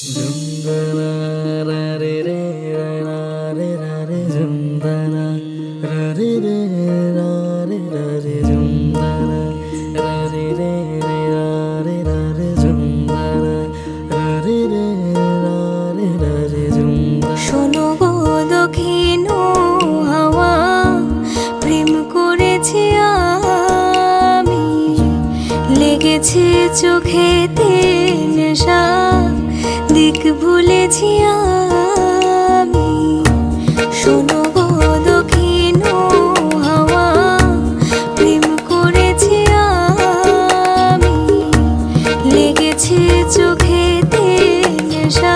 Zumdana ra re re ra re ra re zumdana ra re re ra re ra re zumdana ra re re ra re ra re zumdana ra re re ra re ra re zumdana শোনো গো দক্ষিণ হাওয়া প্রেম করেছি আমি লেগেছে চোখেতে নেশা দিক ভুলেছি আমি শোনো গো দক্ষিণ হাওয়া প্রেম করেছি আমি লেগেছে চোখেতে নেশা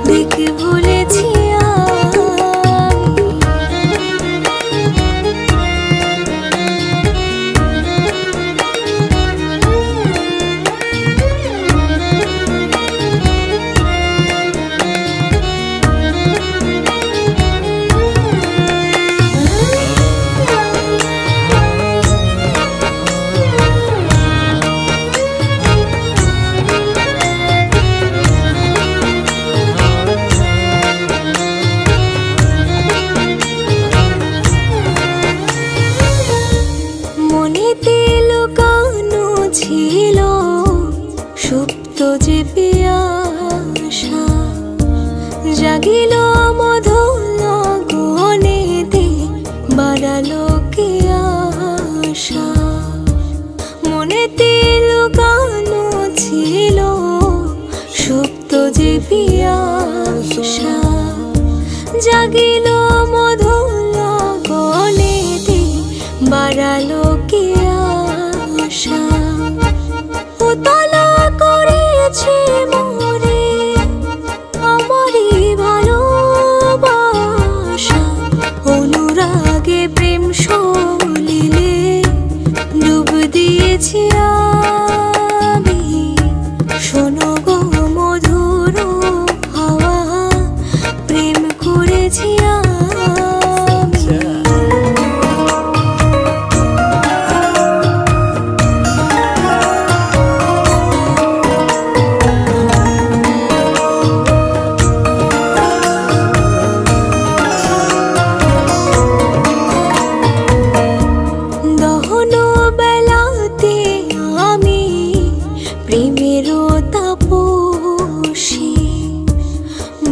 দিক ভুলেছি ছিল সুপ্ত যে পিয়াসা জাগিল মধুর গহনেতে বাড়ালো কে আশা মনেতে লুকানো ছিল সুপ্ত যে পিয়াসা জাগিল মধুর গহনেতে বাড়ালো কে আশা উতলা করেছে মোরে আমারই ভালোবাসা অনুরাগে প্রেম সলিলে ডুব দিয়েছি আমি শোনো গো মধুর হাওয়া প্রেম করেছি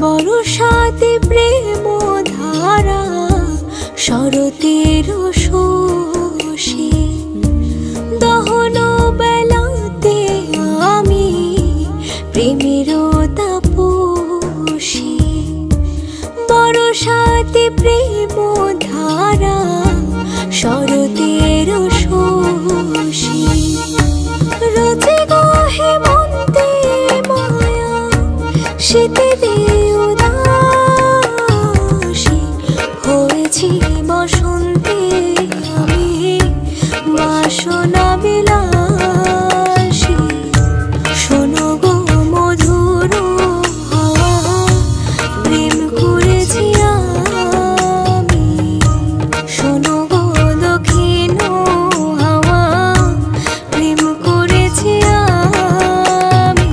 বরসাতে প্রেম ধারা শরতের শোষে দহন বেলাতে আমি প্রেমের তাপসী বরসাতে প্রেম ধারা শরতের শোষে রোজে গো হেমন্তে মায়া শীতে বসন্তে আমি বাসনা বিলাসী শোনো গো মধুর হাওয়া প্রেম করেছি আমি শোনো গো দক্ষিণ হাওয়া প্রেম করেছি আমি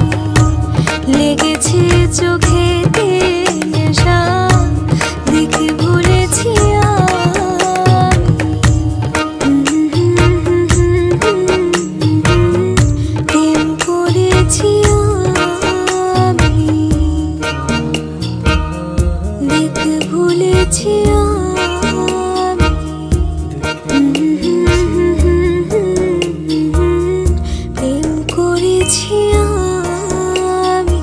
লেগেছে চোখেতে নেশা দিক ভুলেছি ভুলেছি প্রেম করেছি আমি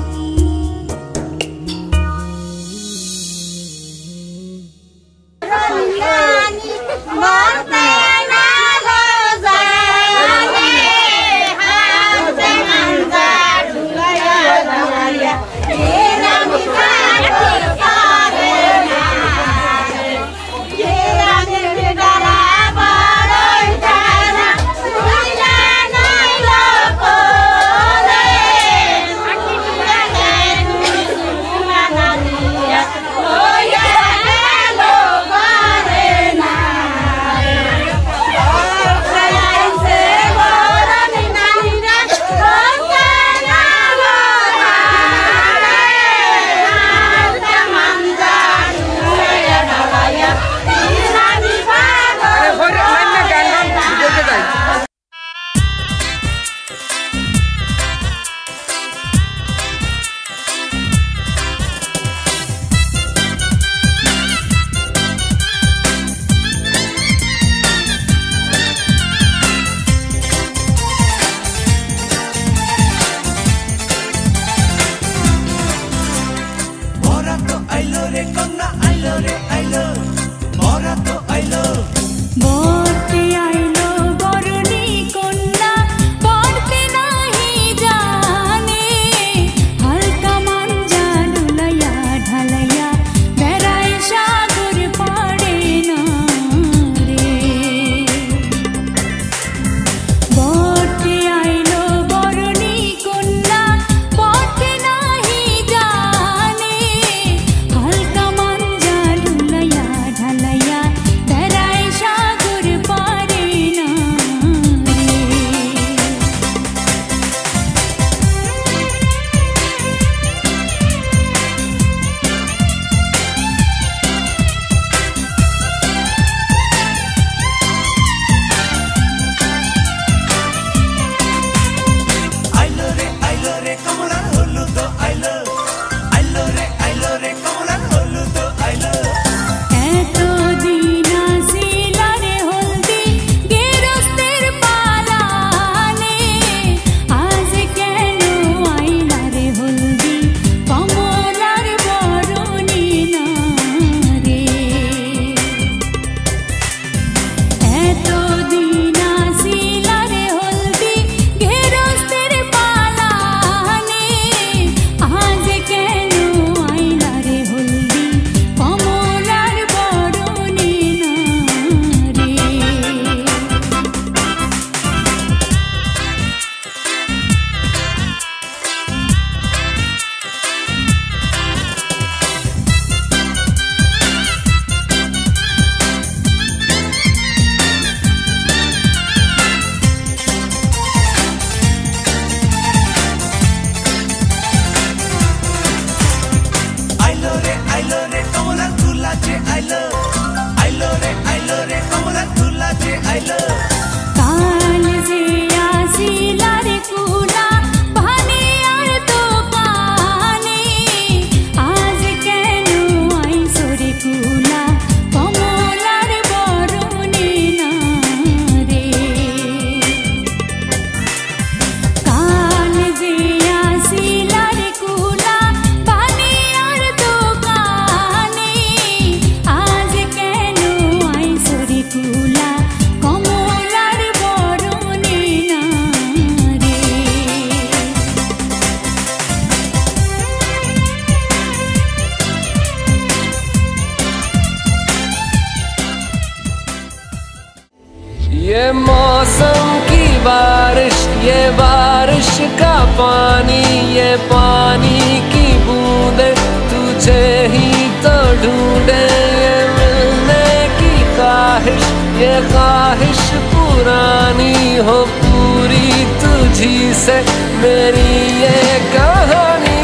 ये मौसम की बारिश, ये बारिश का पानी, ये पानी की बूंदे तुझे ही तो ढूंढे। ये मिलने की ख्वाहिश, ये ख्वाहिश पुरानी हो पूरी तुझी से मेरी ये कहानी।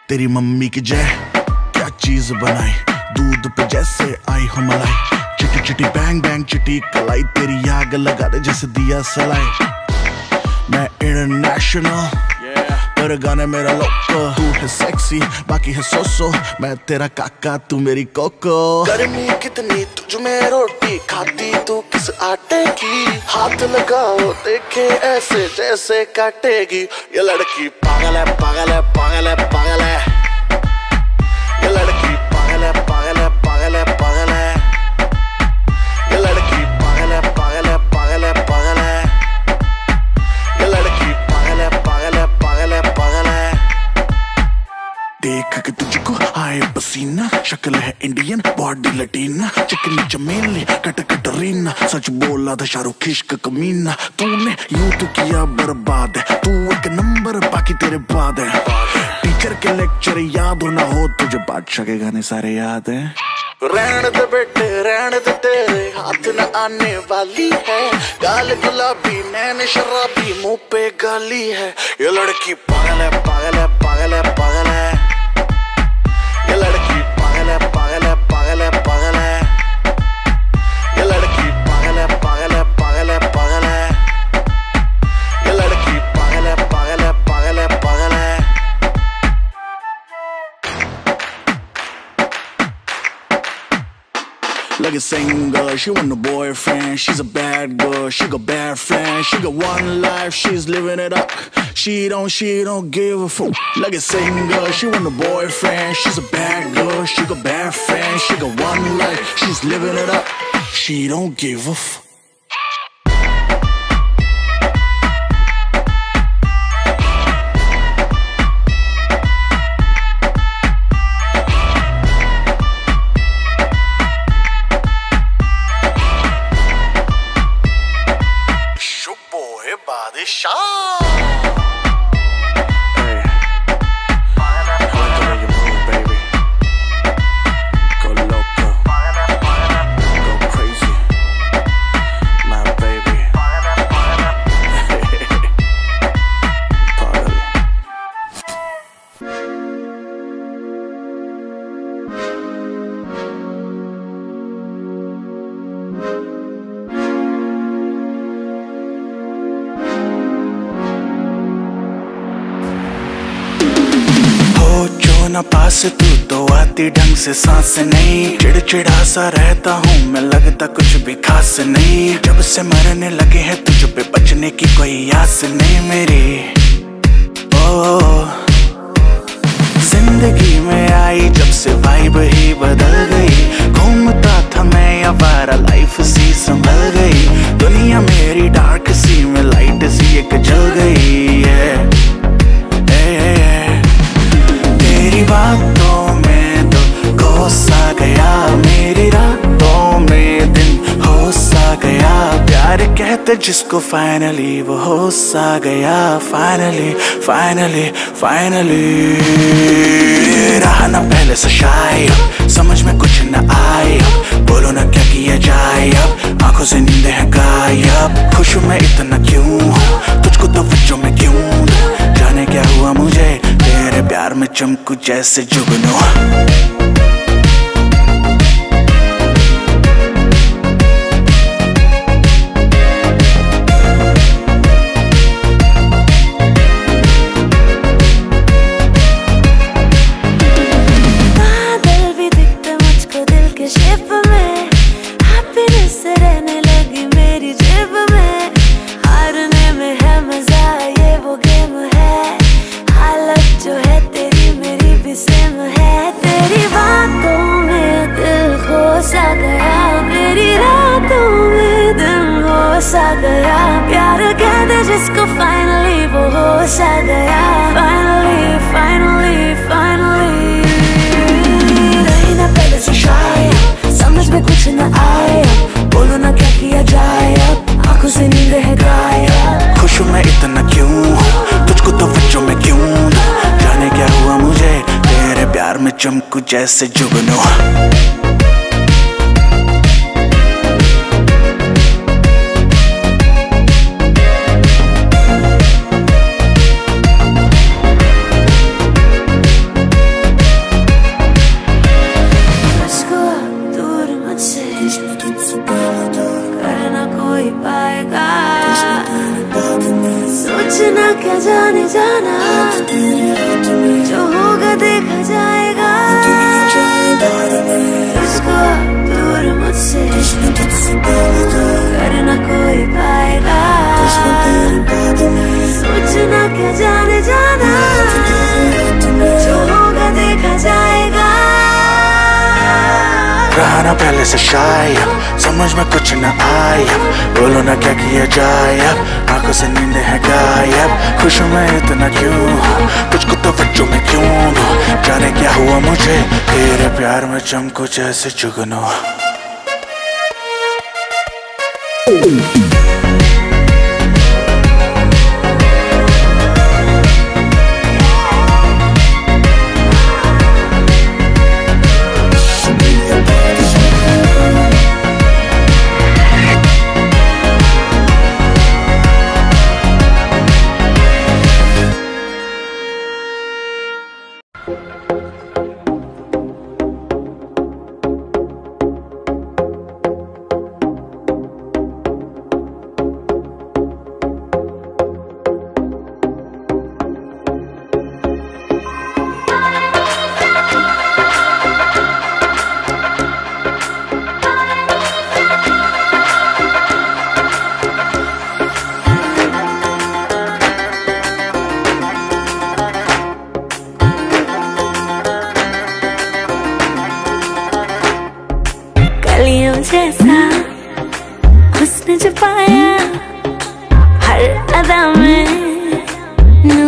तेरी मम्मी की जय, क्या चीज बनाई, दूध पे जैसे आई हो मलाई। चिटी चिटी बैंग बैंग चिटी कलाई, तेरी आग लगा दे जैसे दिया सलाई। मैं इंटरनेशनल तेरे गाने मेरा लोको, तू है सेक्सी बाकी है सोसो, मैं तेरा काका तू मेरी कोको। गर्मी कितनी तुझ में रोटी खाती तू किस आटे की, हाथ लगाओ देखे ऐसे जैसे काटेगी। ये लड़की पागल है पागल है पागल है पागल है, ये लड़की पागल है पागल है पागल है पागल है, ये लड़की पागल है पागल है पागल है पागल है, ये लड़की पागल है पागल है पागल है पागल है। देख के तुझको आए पसीना, शक्ल है इंडियन बॉडी लटीना, चिकनी चमेली कट कटरीना, सच बोला था शाहरुख इश्क कमीना। तूने यूं तो किया बर्बाद है, तू एक नंबर बाकी तेरे बाद है। टीचर के लेक्चर याद हो ना हो तुझे, बादशाह के गाने सारे याद है। रहने दे बेटे रहने दे, तेरे हाथ न आने वाली है, गाल गुलाबी नैन शराबी मुंह पे गाली है। ये लड़की पागल है पागल है पागल है पागल है, ये लड़की पागल है पागल है पागल है पागल है, ये लड़की पागल है पागल है पागल है पागल है, ये लड़की पागल है पागल है पागल है पागल है। singer, she want a boyfriend. She's a bad girl, she got bad friends. She got one life, she's living it up. She don't give a fuck. Like a singer, she want a boyfriend. She's a bad girl, she got bad friends. She got one life, she's living it up. She don't give a fuck. ना पास तू तो आती ढंग से सांस नहीं। चिड़चिड़ा सा रहता हूँ मैं, लगता कुछ भी खास नहीं। जब से मरने लगे हैं तुझ पे, बचने की कोई आस नहीं मेरी। ओ जिंदगी में आई जब से वाइब ही बदल गई। घूमता था मैं आवारा, लाइफ सी संभल गई। दुनिया मेरी डार्क सी में लाइट सी एक जल गई है। तेरी बातों में तो खो सा गया, मेरी रातों में दिन हो सा गया। प्यार कहते जिसको फाइनली वो हो सा गया। फाइनली फाइनली फाइनली रहा ना पहले से शायद, समझ में कुछ न आए। बोलो ना क्या किया जाए अब, आंखों से नींद है गायब। खुश मैं इतना क्यों हूँ, तुझको तो बच्चों में क्यों दूं। जाने क्या हुआ मुझे, तेरे प्यार में चमकू जैसे जुगनू। प्यार कहते जिसको फाइनली वो हो सा गया। फाइनली फाइनली फाइनली रही ना पहले से शायद, समझ में कुछ न आए। बोलो ना क्या किया जाए अब, आंखों से नींद है गायब। खुश मैं इतना क्यों हूँ, तुझको तो बच्चों में क्यों दूं। जाने क्या हुआ मुझे, तेरे प्यार में चमकू जैसे जुगनू। सोचना क्या जाने जाना, जो होगा देखा जाएगा। तुझको दूर मुझसे करना कोई पाएगा। सोचना क्या जाने जाना, जो होगा देखा जाएगा। रहा ना पहले से शायद, समझ में कुछ न आया। बोलो ना क्या किया जाए अब, आंखों से नींद है गायब। खुश मैं इतना क्यों हूँ, तुझको तो बच्चों में क्यों दूं। जाने क्या हुआ मुझे, तेरे प्यार में चमकू जैसे जुगनू।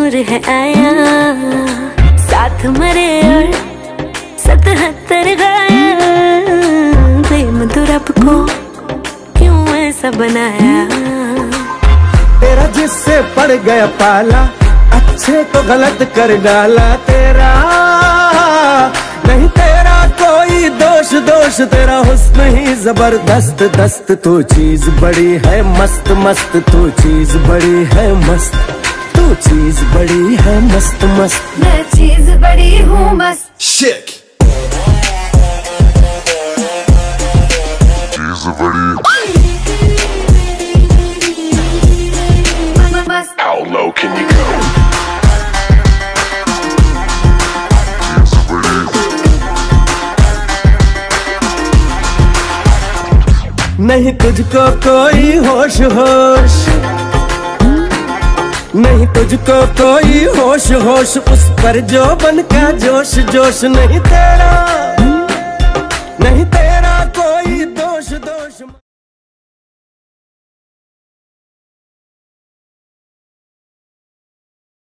नूर है आया, साथ मरे और 77 गाया। प्रेम तो रब को क्यों ऐसा बनाया? तेरा जिससे पड़ गया पाला, अच्छे को गलत कर डाला। तेरा नहीं तेरा कोई दोष, दोष तेरा हुस्न ही जबरदस्त दस्त। तू चीज बड़ी है मस्त मस्त, तू चीज बड़ी है मस्त, तू चीज बड़ी है मस्त मस्त। मैं चीज बड़ी हूँ मस्त। Shake. चीज बड़ी। How low can you go? नहीं तुझको कोई होश होश, नहीं तुझको कोई होश होश, उस पर जो बन का जोश जोश। नहीं तेरा नहीं तेरा